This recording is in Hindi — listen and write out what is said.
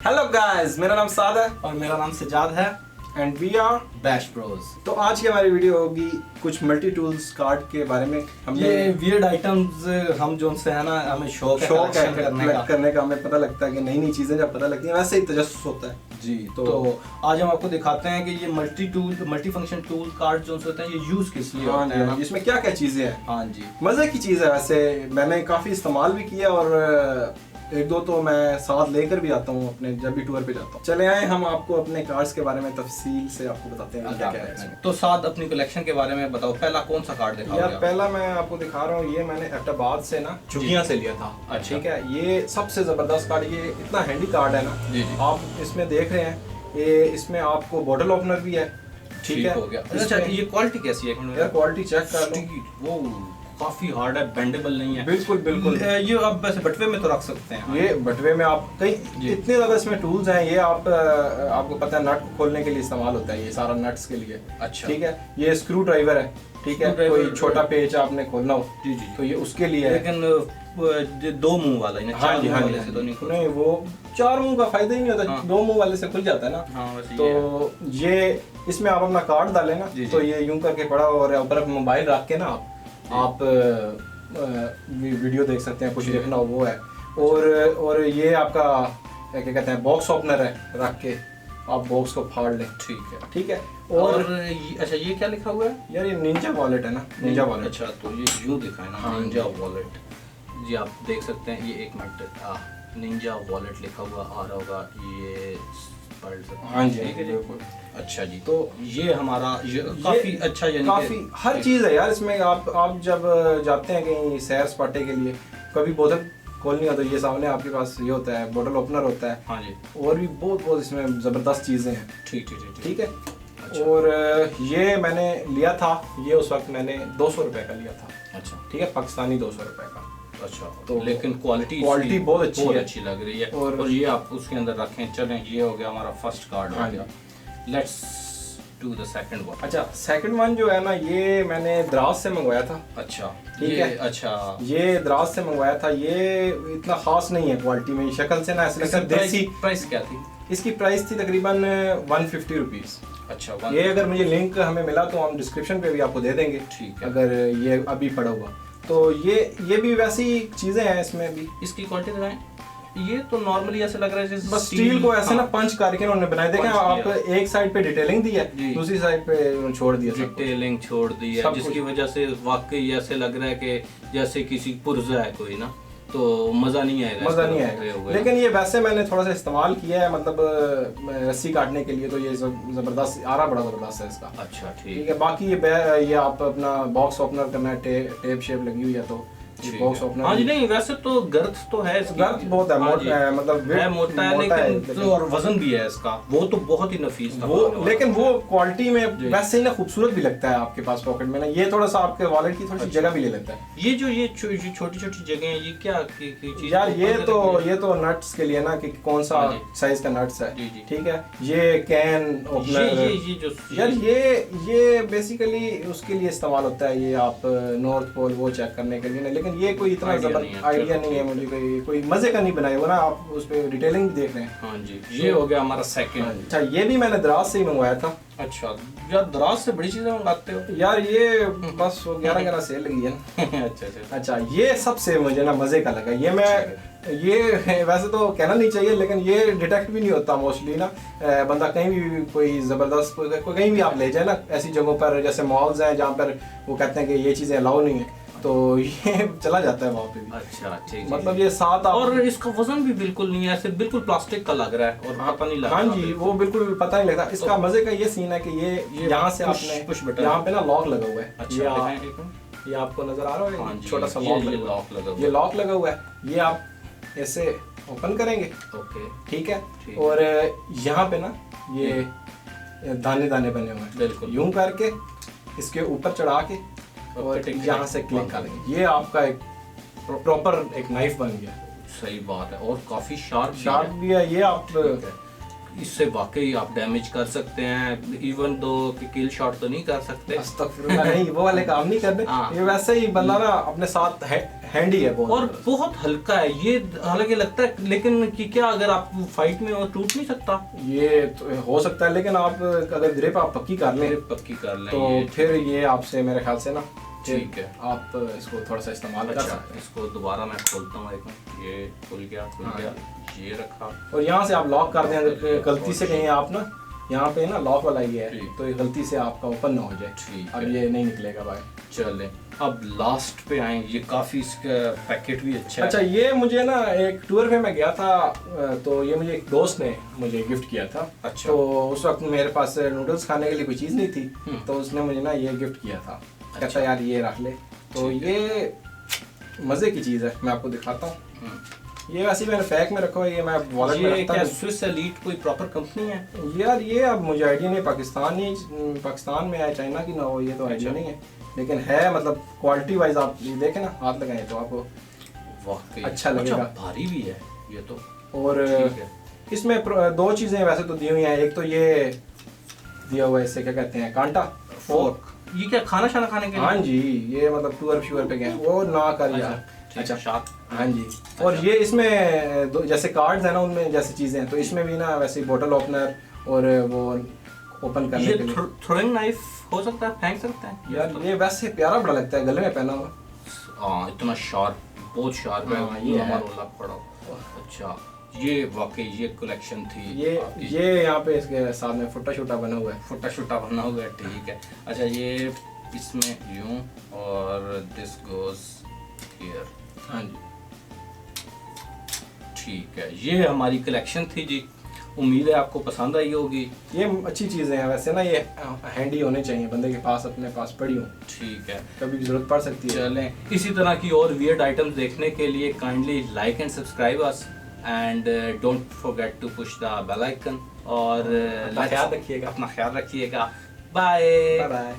हेलो गाइस, मेरा नाम साद है और मेरा नाम सजाद है and we are bash bros. तो आज की हमारी वीडियो होगी कुछ मल्टी टूल्स कार्ड के बारे में। हमने ये वियर्ड आइटम्स हम जो से है ना, हमें शौक है कलेक्ट करने का हमें पता लगता है कि नई नई चीजें जब पता लगती हैं वैसे ही तजस्सुस होता है जी। तो आज हम आपको दिखाते हैं कि ये मल्टी फंक्शन टूल कार्ड जो होते हैं ये यूज किस लिए होते हैं, इसमें क्या क्या चीजें हैं। हाँ जी, मजे की चीज है। वैसे मैंने काफी इस्तेमाल भी किया और एक दो तो मैं साथ लेकर भी आता हूँ अपने जब भी टूर पे जाता हूँ। चले आए हम आपको अपने कार्ड्स के बारे में तफसील से आपको बताते हैं क्या क्या है इसमें। तो साथ अपनी कलेक्शन के बारे में बताओ, पहला कौन सा कार्ड दिखाओगे? यार पहला मैं आपको दिखा रहा हूँ, ये मैंने एबटाबाद से ना चुगिया से लिया था। अच्छा। ठीक है, ये सबसे जबरदस्त कार्ड, ये इतना हैंडी कार्ड है ना। जी जी। आप इसमें देख रहे हैं, ये इसमें आपको बॉटल ओपनर भी है। ठीक है, हो गया। अच्छा, ये क्वालिटी कैसी है? यार क्वालिटी चेक कर लो, वो काफी हार्ड है, बेंडेबल नहीं है। बिल्कुल बिल्कुल। ये आप वैसे बटवे में तो रख सकते हैं। ये बटवे में आप कई इतने ज्यादा इसमें टूल्स हैं। ये आपको पता है नट को खोलने के लिए इस्तेमाल होता है, ये सारा नट्स के लिए। अच्छा। ठीक है, ये स्क्रू ड्राइवर है। ठीक है, कोई छोटा पेच आपने खोलना हो जी जी, तो ये उसके लिए है। लेकिन दो मुंह वाला है, हाँ जी, हाँ वाले जी, से तो नहीं वो चार मुंह का फायदा ही नहीं होता। हाँ। दो दो मुंह वाले से खुल जाता है ना। हाँ, वैसे तो ये इसमें आप अपना कार्ड डालें ना, तो ये यूं करके पड़ा और ऊपर मोबाइल रख के ना आप वीडियो देख सकते हैं, कुछ देखना हो वो है। और ये आपका क्या कहते हैं बॉक्स ओपनर है, रख के आप बॉक्स को फाड़ लें। ठीक है। ठीक है। और अच्छा, ये क्या लिखा हुआ है? यार ये निंजा वॉलेट है ना, निंजा वॉलेट। अच्छा, तो ये यूं दिखा है ना, हाँ, निंजा वॉलेट जी। आप देख सकते हैं, ये एक मिनट, निंजा वॉलेट लिखा हुआ आ रहा होगा, ये पढ़ सकते हैं। हाँ जी, ठीक है बिल्कुल। अच्छा जी, तो ये हमारा काफी अच्छा, यानी काफी हर चीज है यार इसमें। आप जब जाते हैं कहीं सैर सपाटे के लिए, कभी बोतल खोलनी हो तो ये सामने आपके पास ये होता है, बोतल ओपनर होता है। हाँ जी। और भी बहुत इसमें जबरदस्त चीजें हैं। ठीक ठीक ठीक ठीक है। अच्छा। और ये मैंने लिया था, ये उस वक्त मैंने 200 रुपए का लिया था। अच्छा ठीक है, पाकिस्तानी 200 रुपए का। अच्छा, तो लेकिन क्वालिटी बहुत अच्छी लग रही है। और ये आप उसके अंदर रखें। चलें, ये हो गया हमारा फर्स्ट कार्ड हो गया। Let's do the second one. अच्छा, सेकंड वन जो है ना, ये मैंने द्रास से मंगवाया था। अच्छा, ठीक है। अच्छा, ये द्रास से मंगवाया था। ये इतना खास नहीं है क्वालिटी में, शक्ल से ना ऐसा लगता है देसी। प्राइस क्या थी? इसकी प्राइस थी तकरीबन 150 रुपीज। अच्छा, ये अगर मुझे लिंक हमें मिला तो हम डिस्क्रिप्शन पे भी आपको दे देंगे। ठीक है। अगर ये अभी पड़ा हुआ तो ये भी वैसी चीजें हैं इसमें भी। इसकी क्वालिटी दिखाएं। ये तो नॉर्मली ऐसे लग रहा है जैसे बस स्टील को ऐसे ना पंच करके उन्होंने बनाए। देखें आप, एक साइड पे डिटेलिंग दी है, दूसरी साइड पे उन्होंने छोड़ दिया, डिटेलिंग छोड़ दी है, जिसकी वजह से वाकई ऐसे लग रहा है कि जैसे किसी पुर्जा है कोई ना, तो मजा नहीं आएगा। लेकिन ये वैसे मैंने थोड़ा सा इस्तेमाल किया है, मतलब रस्सी काटने के लिए, तो ये जबरदस्त आ रहा, बड़ा जबरदस्त है इसका। अच्छा, ठीक है। बाकी ये आप अपना बॉक्स ओपनर करना है, टेप शेप लगी हुई है तो बॉक्स ओपनर। हाँ जी, नहीं वैसे तो गर्थ तो है, गर्थ बहुत है, मतलब है, मोटा है, लेकिन और वजन भी है इसका, वो तो बहुत ही नफीस था वो। लेकिन वो क्वालिटी में वैसे ही ना खूबसूरत भी लगता है आपके पास पॉकेट में ना। ये थोड़ा सा आपके वॉलेट की थोड़ी सी जगह भी ले लेता है। ये जो छोटी छोटी जगह है, ये क्या चीज? यार ये तो नट्स के लिए ना, कि कौन सा साइज का नट्स है। ठीक है। ये कैन ओपनर, ये जो यार ये बेसिकली उसके लिए इस्तेमाल होता है। ये आप नॉर्थ पोल वो चेक करने के लिए ना, लेकिन ये कोई इतना जबरदस्त आइडिया नहीं है मुझे, कोई मजे का नहीं बनाया हुआ ना। आप उस पे डिटेलिंग भी देख रहे हैं। हाँ जी, ये हो गया हमारा सेकंड। अच्छा, ये भी मैंने दराज से ही मंगवाया था। अच्छा यार, दराज से बड़ी चीजें मंगाते हो यार। ये बस 11 सेल लगी है ना। अच्छा, ये सबसे मुझे ना मजे का लगा। ये वैसे तो कहना नहीं चाहिए, लेकिन ये डिटेक्ट भी नहीं होता मोस्टली ना। बंदा कहीं भी कोई जबरदस्त कहीं भी आप ले जाए ना, ऐसी जगहों पर जैसे मॉल्स हैं जहाँ पर वो कहते हैं कि ये चीजें अलाउ नहीं है, तो ये चला जाता है वहाँ पे भी। अच्छा, ठीक। मतलब ये साथ और इसका वजन भी बिल्कुल नहीं है, ऐसे बिल्कुल प्लास्टिक का लग रहा है और पता नहीं लग रहा। हाँ जी, वो बिल्कुल पता नहीं लगता। इसका मजे का ये सीन है कि ये यहाँ से आपने पुश बटन, यहाँ पे ना लॉक लगा हुआ है। अच्छा, ये आपको नजर आ रहा है, छोटा सा लॉक लगा हुआ है। ये लॉक लगा हुआ है, ये आप ऐसे ओपन करेंगे। ओके, ठीक है। और यहाँ पे ना ये दाने दाने बने हुए हैं, बिल्कुल यूं करके इसके ऊपर चढ़ा के और यहाँ से क्लिक करेंगे, ये आपका एक प्रॉपर एक नाइफ बन गया। सही बात है, और काफी शार्प भी है ये। आप इससे वाकई आप डैमेज कर सकते हैं, इवन दो कि किल शॉट तो नहीं कर सकते। अस्तगफिरुल्लाह, नहीं वो वाले काम नहीं करते। हाँ। ये वैसे ही बंदा ना अपने साथ हैंडी है बहुत, और बहुत हल्का है ये, हालांकि लगता है लेकिन कि क्या अगर आप फाइट में और टूट नहीं सकता? ये तो हो सकता है, लेकिन आप अगर ग्रिप आप पक्की कर लें तो फिर ये आपसे मेरे ख्याल से ना ठीक है, आप इसको थोड़ा सा इस्तेमाल कर सकते हैं। इसको दोबारा मैं खोलता हूँ, ये खुल गया ये रखा, और यहाँ से आप लॉक कर दें, अगर गलती से कहीं आप ना यहाँ पे ना लॉक वाला ये है तो ये गलती से आपका ओपन ना हो जाए। ठीक अब ये नहीं निकलेगा भाई। चलें अब लास्ट पे आए, ये काफ़ी इसका पैकेट भी अच्छा है। अच्छा, ये मुझे ना एक टूर पे मैं गया था, तो ये मुझे एक दोस्त ने मुझे गिफ्ट किया था। अच्छा। तो उस वक्त मेरे पास नूडल्स खाने के लिए कोई चीज़ नहीं थी, तो उसने मुझे ना ये गिफ्ट किया था। कहता यार ये रख ले, तो ये मज़े की चीज़ है, मैं आपको दिखाता हूँ। ये वैसे मैंने पैक में रखा है, ये मैं वॉलेट में रखता हूँ। स्विस एलीट कोई प्रॉपर कंपनी है यार? ये अब मुझे आइडिया नहीं, पाकिस्तान में है, चाइना की ना हो, ये तो आइडिया नहीं है, लेकिन है मतलब क्वालिटी वाइज आप ये देखें ना, हाथ लगाएं तो आपको वाकई अच्छा लगेगा। भारी भी है ये तो। और इसमें दो चीज़ें वैसे तो दी हुई हैं, एक तो ये दिया हुआ है, इससे क्या कहते हैं, कांटा फोर्क। ये क्या खाना शाना खाने के लिए? हाँ जी, ये मतलब टूर श्यूर पे गए वो ना कर यार। अच्छा शार्प। हाँ जी। और ये इसमें जैसे कार्ड्स है ना, उनमें जैसे चीज़ें हैं, तो इसमें भी ना वैसे बोतल ओपनर और वो ओपन करने के लिए थ्रोइंग नाइफ हो सकता है, फेंक सकता है यार। ये वैसे प्यारा बड़ा लगता है, गले में पहना हुआ। हाँ इतना शार्प, बहुत शार्प है। हाँ, ये है। पड़ा। अच्छा, ये वाकई ये कलेक्शन थी। ये यहाँ पे इसके साथ में फुट्टा शुट्टा बना हुआ है। फुट्टा शुट्टा बना हुआ है, ठीक है। अच्छा, ये इसमें यूं और दिस गोज हियर। हाँ जी, ठीक है, ये हमारी कलेक्शन थी जी। उम्मीद है आपको पसंद आई होगी। ये अच्छी चीज़ें हैं वैसे ना, ये हैंडी होने चाहिए बंदे के पास, अपने पास पड़ी हो, ठीक है, कभी भी जरूरत पड़ सकती है। चलें, इसी तरह की और वियर्ड आइटम्स देखने के लिए kindly like and subscribe us and don't forget to push the bell icon. और अपना ख्याल रखिएगा। अपना ख्याल रखिएगा। Bye bye.